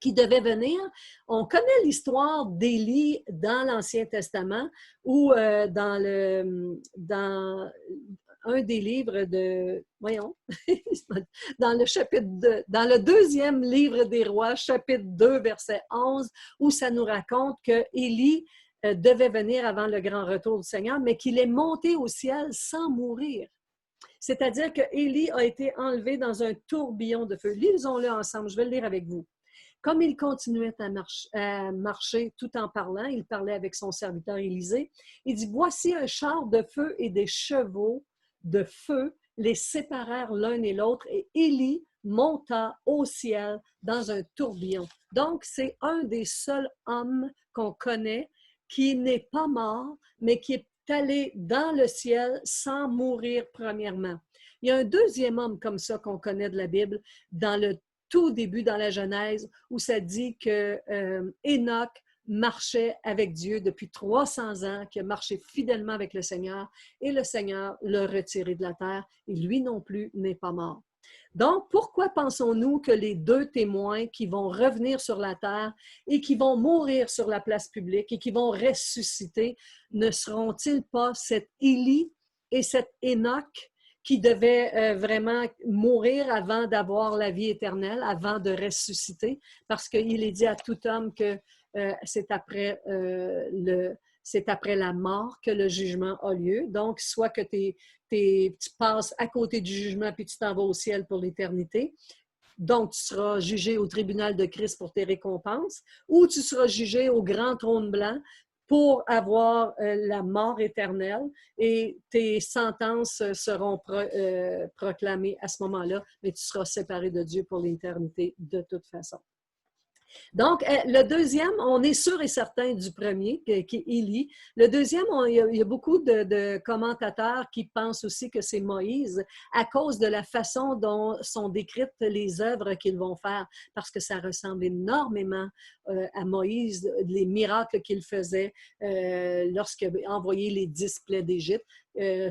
qui devait venir. On connaît l'histoire d'Élie dans l'Ancien Testament ou dans un des livres de, voyons, dans le deuxième livre des rois, chapitre 2, verset 11, où ça nous raconte que Élie devait venir avant le grand retour du Seigneur, mais qu'il est monté au ciel sans mourir. C'est-à-dire que Élie a été enlevé dans un tourbillon de feu. Lisons-le ensemble, je vais le lire avec vous. Comme il continuait à marcher tout en parlant, il parlait avec son serviteur Élisée, il dit, « Voici un char de feu et des chevaux de feu les séparèrent l'un et l'autre, et Élie monta au ciel dans un tourbillon. » Donc, c'est un des seuls hommes qu'on connaît qui n'est pas mort, mais qui est allé dans le ciel sans mourir premièrement. Il y a un deuxième homme comme ça qu'on connaît de la Bible, dans le tout début dans la Genèse, où ça dit que Enoch marchait avec Dieu depuis 300 ans, qui a marché fidèlement avec le Seigneur, et le Seigneur l'a retiré de la terre, et lui non plus n'est pas mort. Donc, pourquoi pensons-nous que les deux témoins qui vont revenir sur la terre et qui vont mourir sur la place publique et qui vont ressusciter, ne seront-ils pas cet Élie et cet Enoch qui devait vraiment mourir avant d'avoir la vie éternelle, avant de ressusciter, parce qu'il est dit à tout homme que c'est après la mort que le jugement a lieu. Donc, soit que tu passes à côté du jugement puis tu t'en vas au ciel pour l'éternité. Donc, tu seras jugé au tribunal de Christ pour tes récompenses, ou tu seras jugé au grand trône blanc pour avoir la mort éternelle et tes sentences seront proclamées à ce moment-là, mais tu seras séparé de Dieu pour l'éternité de toute façon. Donc, le deuxième, on est sûr et certain du premier, qui est Élie. Le deuxième, il y a beaucoup de commentateurs qui pensent aussi que c'est Moïse à cause de la façon dont sont décrites les œuvres qu'ils vont faire, parce que ça ressemble énormément à Moïse, les miracles qu'il faisait lorsqu'il a envoyé les 10 plaies d'Égypte.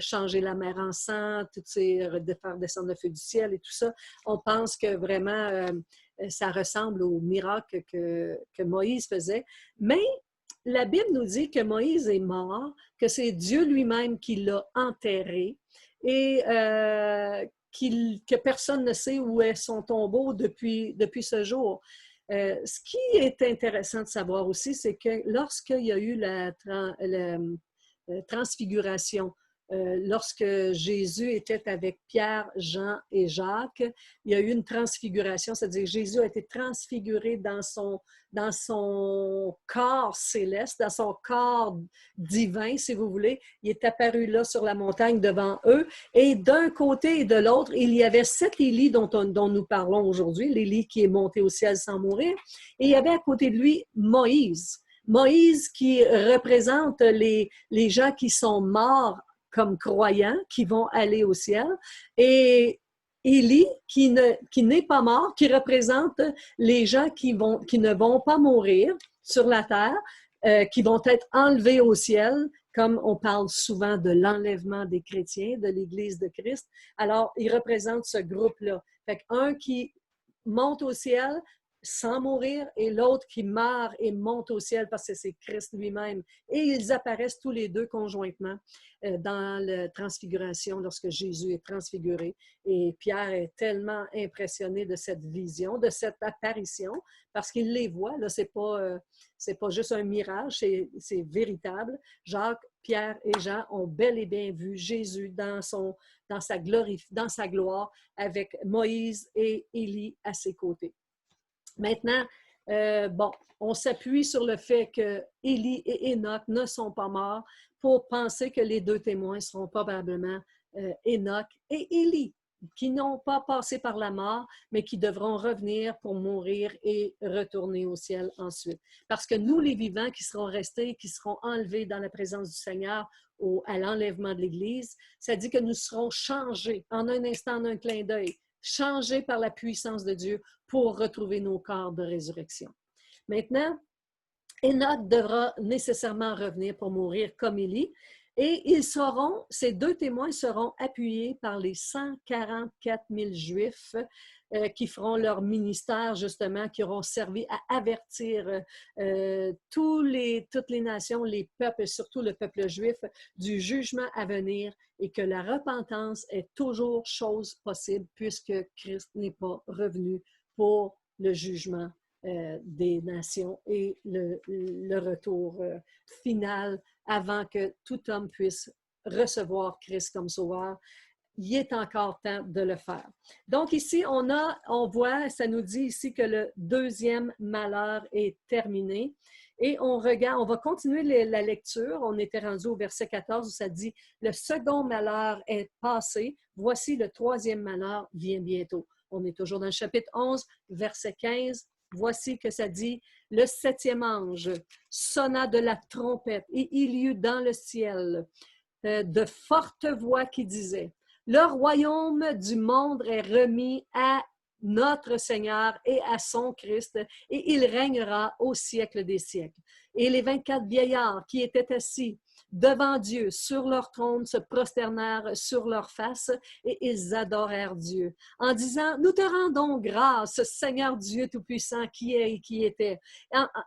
Changer la mer en sang, de faire descendre le feu du ciel et tout ça. On pense que vraiment ça ressemble au miracle que Moïse faisait. Mais la Bible nous dit que Moïse est mort, que c'est Dieu lui-même qui l'a enterré et que personne ne sait où est son tombeau depuis ce jour. Ce qui est intéressant de savoir aussi, c'est que lorsqu'il y a eu la transfiguration, lorsque Jésus était avec Pierre, Jean et Jacques, il y a eu une transfiguration, c'est-à-dire Jésus a été transfiguré dans son corps céleste, dans son corps divin, si vous voulez. Il est apparu là sur la montagne devant eux. Et d'un côté et de l'autre, il y avait 7 Élie dont nous parlons aujourd'hui, l'Élie qui est monté au ciel sans mourir. Et il y avait à côté de lui Moïse. Moïse qui représente les gens qui sont morts comme croyants, qui vont aller au ciel, et Élie, qui n'est pas mort, qui représente les gens qui ne vont pas mourir sur la terre, qui vont être enlevés au ciel, comme on parle souvent de l'enlèvement des chrétiens, de l'Église de Christ. Alors, il représente ce groupe-là. Fait qu'un qui monte au ciel sans mourir et l'autre qui meurt et monte au ciel parce que c'est Christ lui-même. Et ils apparaissent tous les deux conjointement dans la transfiguration lorsque Jésus est transfiguré. Et Pierre est tellement impressionné de cette vision, de cette apparition, parce qu'il les voit. Là, c'est pas juste un mirage, c'est véritable. Jacques, Pierre et Jean ont bel et bien vu Jésus dans sa gloire avec Moïse et Élie à ses côtés. Maintenant, on s'appuie sur le fait que Élie et Enoch ne sont pas morts pour penser que les deux témoins seront probablement Enoch et Élie, qui n'ont pas passé par la mort, mais qui devront revenir pour mourir et retourner au ciel ensuite. Parce que nous, les vivants qui serons restés, qui seront enlevés dans la présence du Seigneur à l'enlèvement de l'Église, ça dit que nous serons changés en un instant, en un clin d'œil, changés par la puissance de Dieu pour retrouver nos corps de résurrection. Maintenant, Enoch devra nécessairement revenir pour mourir comme Élie, et ces deux témoins seront appuyés par les 144 000 Juifs qui feront leur ministère, justement, qui auront servi à avertir toutes les nations, les peuples, surtout le peuple juif, du jugement à venir et que la repentance est toujours chose possible puisque Christ n'est pas revenu pour le jugement des nations et le retour final avant que tout homme puisse recevoir Christ comme sauveur. Il est encore temps de le faire. Donc ici, on voit, ça nous dit ici que le deuxième malheur est terminé. Et on va continuer la lecture. On était rendu au verset 14 où ça dit « Le second malheur est passé. Voici le troisième malheur vient bientôt. » On est toujours dans le chapitre 11, verset 15. Voici que ça dit « Le septième ange sonna de la trompette et il y eut dans le ciel de fortes voix qui disaient « Le royaume du monde est remis à notre Seigneur et à son Christ, et il régnera au siècle des siècles. » Et les 24 vieillards qui étaient assis devant Dieu, sur leur trône, se prosternèrent sur leur face et ils adorèrent Dieu, en disant, nous te rendons grâce, Seigneur Dieu Tout-Puissant, qui est et qui était,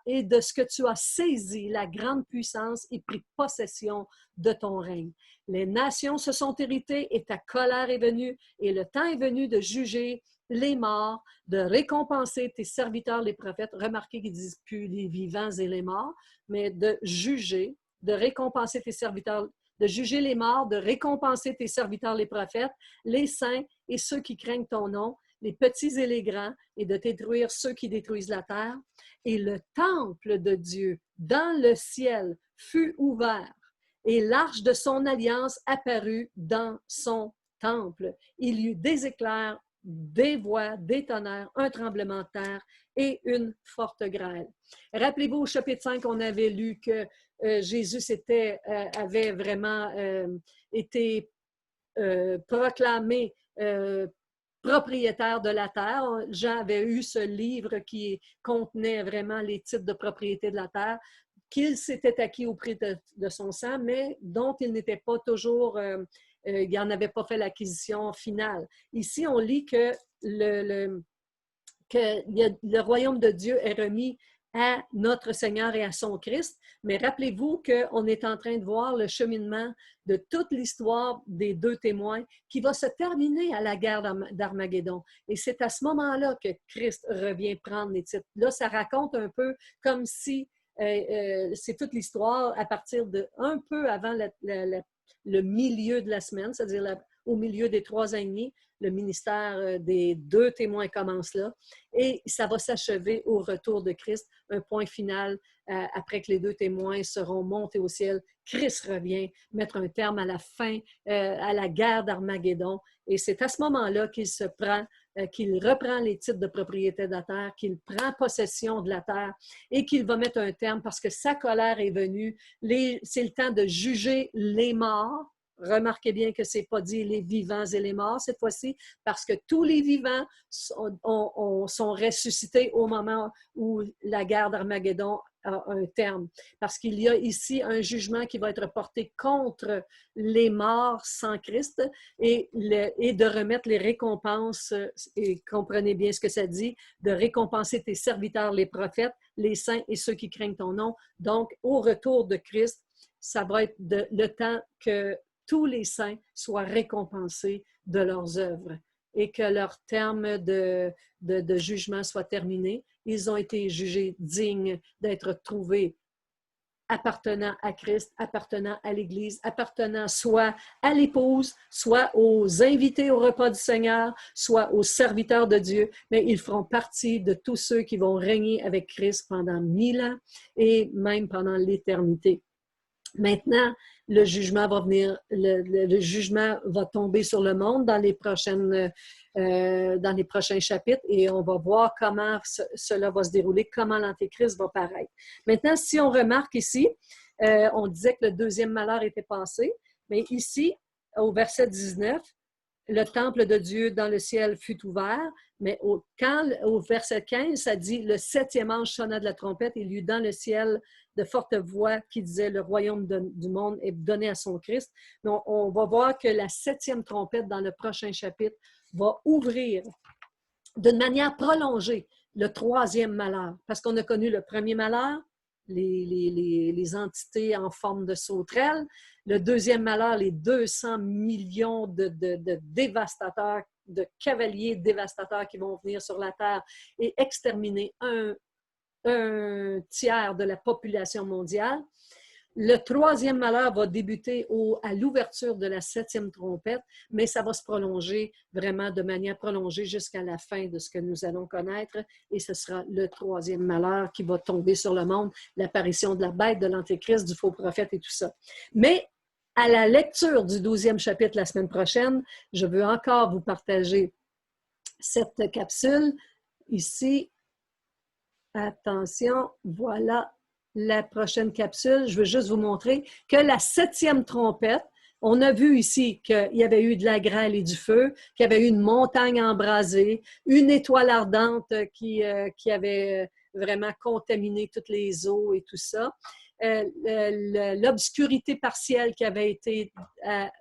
et de ce que tu as saisi la grande puissance et pris possession de ton règne. Les nations se sont irritées et ta colère est venue, et le temps est venu de juger les morts, de récompenser tes serviteurs, les prophètes. Remarquez qu'ils ne disent plus les vivants et les morts, mais de juger, de récompenser tes serviteurs, de juger les morts, de récompenser tes serviteurs, les prophètes, les saints et ceux qui craignent ton nom, les petits et les grands, et de détruire ceux qui détruisent la terre. Et le temple de Dieu dans le ciel fut ouvert, et l'arche de son alliance apparut dans son temple. Il y eut des éclairs, des voix, des tonnerres, un tremblement de terre et une forte grêle. Rappelez-vous, au chapitre 5, on avait lu que Jésus avait vraiment été proclamé propriétaire de la terre. Jean avait eu ce livre qui contenait vraiment les titres de propriété de la terre, qu'il s'était acquis au prix de son sang, mais dont il n'était pas toujours, il n'en avait pas fait l'acquisition finale. Ici, on lit que le royaume de Dieu est remis à notre Seigneur et à son Christ, mais rappelez-vous qu'on est en train de voir le cheminement de toute l'histoire des deux témoins qui va se terminer à la guerre d'Armageddon. Et c'est à ce moment-là que Christ revient prendre les titres. Là, ça raconte un peu comme si c'est toute l'histoire à partir de un peu avant le milieu de la semaine, c'est-à-dire au milieu des 3 ans et demi, le ministère des deux témoins commence là, et ça va s'achever au retour de Christ, un point final après que les deux témoins seront montés au ciel. Christ revient mettre un terme à la fin, à la guerre d'Armageddon, et c'est à ce moment-là qu'il reprend les titres de propriété de la terre, qu'il prend possession de la terre et qu'il va mettre un terme parce que sa colère est venue. C'est le temps de juger les morts. Remarquez bien que ce n'est pas dit les vivants et les morts cette fois-ci, parce que tous les vivants sont ressuscités au moment où la guerre d'Armageddon a un terme. Parce qu'il y a ici un jugement qui va être porté contre les morts sans Christ et de remettre les récompenses, et comprenez bien ce que ça dit, de récompenser tes serviteurs, les prophètes, les saints et ceux qui craignent ton nom. Donc, au retour de Christ, ça va être le temps que tous les saints soient récompensés de leurs œuvres et que leur terme de jugement soit terminé. Ils ont été jugés dignes d'être trouvés appartenant à Christ, appartenant à l'Église, appartenant soit à l'épouse, soit aux invités au repas du Seigneur, soit aux serviteurs de Dieu, mais ils feront partie de tous ceux qui vont régner avec Christ pendant 1000 ans et même pendant l'éternité. Maintenant, le jugement va venir, le jugement va tomber sur le monde dans les prochains chapitres et on va voir comment cela va se dérouler, comment l'Antéchrist va paraître. Maintenant, si on remarque ici, on disait que le deuxième malheur était passé, mais ici, au verset 19, le temple de Dieu dans le ciel fut ouvert, mais au verset 15, ça dit « Le 7e ange sonna de la trompette, et il y eut dans le ciel de fortes voix qui disaient « Le royaume du monde est donné à son Christ ». Donc, on va voir que la 7e trompette dans le prochain chapitre va ouvrir d'une manière prolongée le 3e malheur, parce qu'on a connu le premier malheur, les entités en forme de sauterelles. Le deuxième malheur, les 200 millions de dévastateurs, de cavaliers dévastateurs qui vont venir sur la terre et exterminer un tiers de la population mondiale. Le 3e malheur va débuter à l'ouverture de la 7e trompette, mais ça va se prolonger vraiment de manière prolongée jusqu'à la fin de ce que nous allons connaître. Et ce sera le 3e malheur qui va tomber sur le monde, l'apparition de la bête, de l'Antéchrist, du faux prophète et tout ça. Mais à la lecture du 12e chapitre la semaine prochaine, je veux encore vous partager cette capsule. Ici, attention, voilà la prochaine capsule. Je veux juste vous montrer que la 7e trompette, on a vu ici qu'il y avait eu de la grêle et du feu, qu'il y avait eu une montagne embrasée, une étoile ardente qui avait vraiment contaminé toutes les eaux et tout ça. l'obscurité partielle qui avait été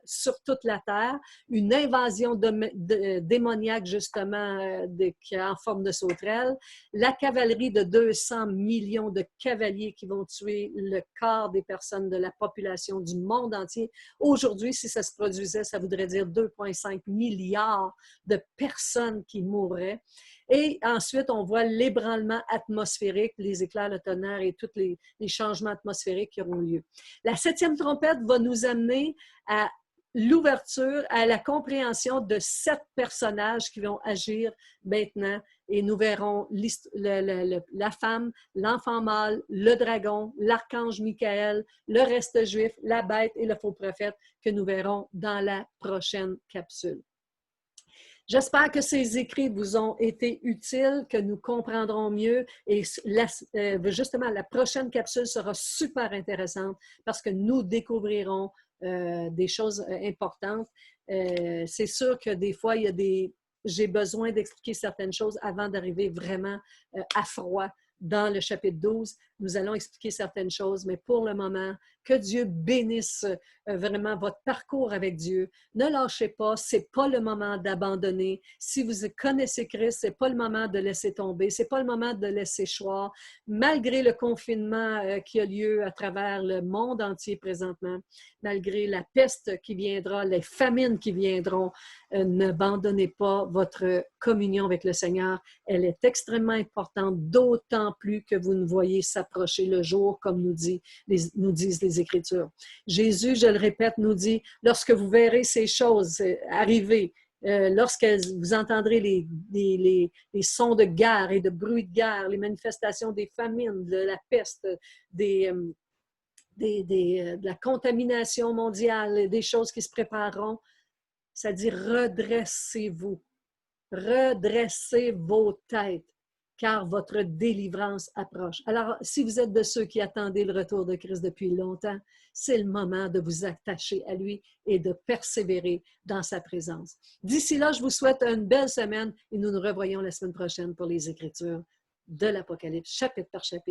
sur toute la terre, une invasion démoniaque justement en forme de sauterelle, la cavalerie de 200 millions de cavaliers qui vont tuer le quart des personnes de la population du monde entier. Aujourd'hui, si ça se produisait, ça voudrait dire 2,5 milliards de personnes qui mourraient. Et ensuite, on voit l'ébranlement atmosphérique, les éclairs, le tonnerre et tous les changements atmosphériques qui auront lieu. La 7e trompette va nous amener à l'ouverture, à la compréhension de 7 personnages qui vont agir maintenant. Et nous verrons la femme, l'enfant mâle, le dragon, l'archange Michael, le reste juif, la bête et le faux prophète que nous verrons dans la prochaine capsule. J'espère que ces écrits vous ont été utiles, que nous comprendrons mieux et justement, la prochaine capsule sera super intéressante parce que nous découvrirons des choses importantes. C'est sûr que des fois, j'ai besoin d'expliquer certaines choses avant d'arriver vraiment à froid dans le chapitre 12. Nous allons expliquer certaines choses, mais pour le moment, que Dieu bénisse vraiment votre parcours avec Dieu. Ne lâchez pas, ce n'est pas le moment d'abandonner. Si vous connaissez Christ, ce n'est pas le moment de laisser tomber, ce n'est pas le moment de laisser choir. Malgré le confinement qui a lieu à travers le monde entier présentement, malgré la peste qui viendra, les famines qui viendront, n'abandonnez pas votre communion avec le Seigneur. Elle est extrêmement importante, d'autant plus que vous ne voyez s'approcher le jour, comme nous disent les Écritures. Jésus, je le répète, nous dit, lorsque vous verrez ces choses arriver, lorsque vous entendrez les sons de guerre et de bruit de guerre, les manifestations des famines, de la peste, de la contamination mondiale, des choses qui se prépareront, ça dit redressez-vous, redressez vos têtes, car votre délivrance approche. Alors, si vous êtes de ceux qui attendaient le retour de Christ depuis longtemps, c'est le moment de vous attacher à lui et de persévérer dans sa présence. D'ici là, je vous souhaite une belle semaine et nous nous revoyons la semaine prochaine pour les Écritures de l'Apocalypse, chapitre par chapitre.